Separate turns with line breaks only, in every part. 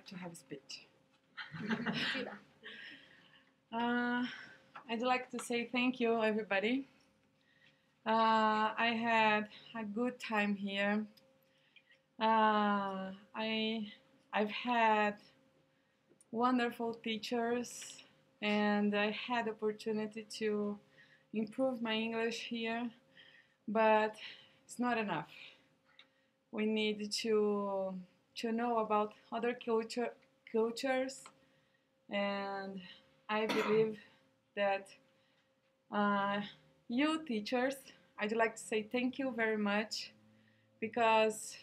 like to have speech. I'd like to say thank you, everybody. I had a good time here. I've had wonderful teachers, and I had opportunity to improve my English here, but it's not enough. We need to know about other cultures, and I believe that you teachers, I'd like to say thank you very much, because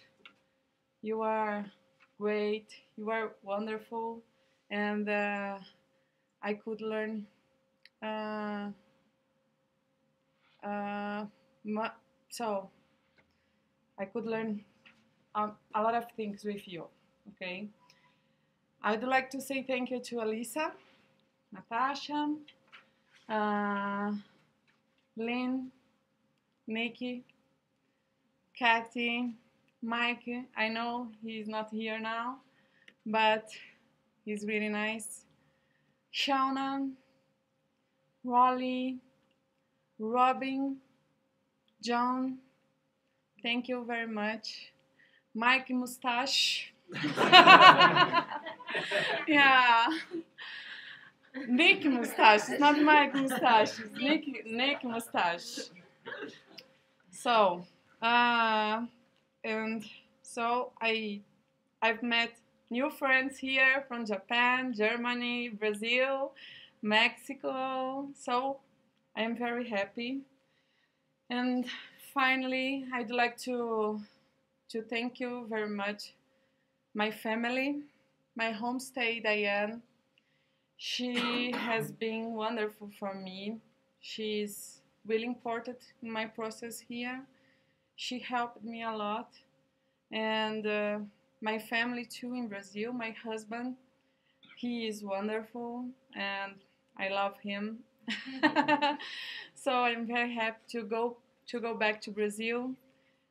you are great, you are wonderful, and I could learn so I could learn a lot of things with you, okay? I'd like to say thank you to Alisa, Natasha, Lynn, Nikki, Kathy, Mike. I know he's not here now, but he's really nice. Shauna, Rolly, Robin, John, thank you very much. Mike Mustache. Yeah. Nick Mustache. It's not Mike Mustache. It's Nick Mustache. So, and so I've met new friends here from Japan, Germany, Brazil, Mexico. So I am very happy. And finally, I'd like to thank you very much, my family, my homestay, Diane. She has been wonderful for me. She's really important in my process here. She helped me a lot. And my family too in Brazil, my husband, he is wonderful and I love him. So I'm very happy to go back to Brazil,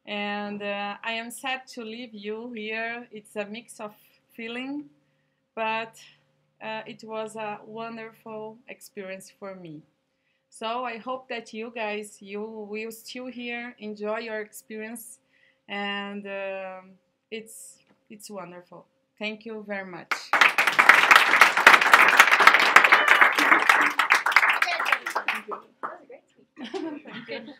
and I am sad to leave you here. It's a mix of feeling, but it was a wonderful experience for me. So I hope that you guys, you will still here, enjoy your experience, and it's wonderful. Thank you very much.
That was a great speech.
Thank you.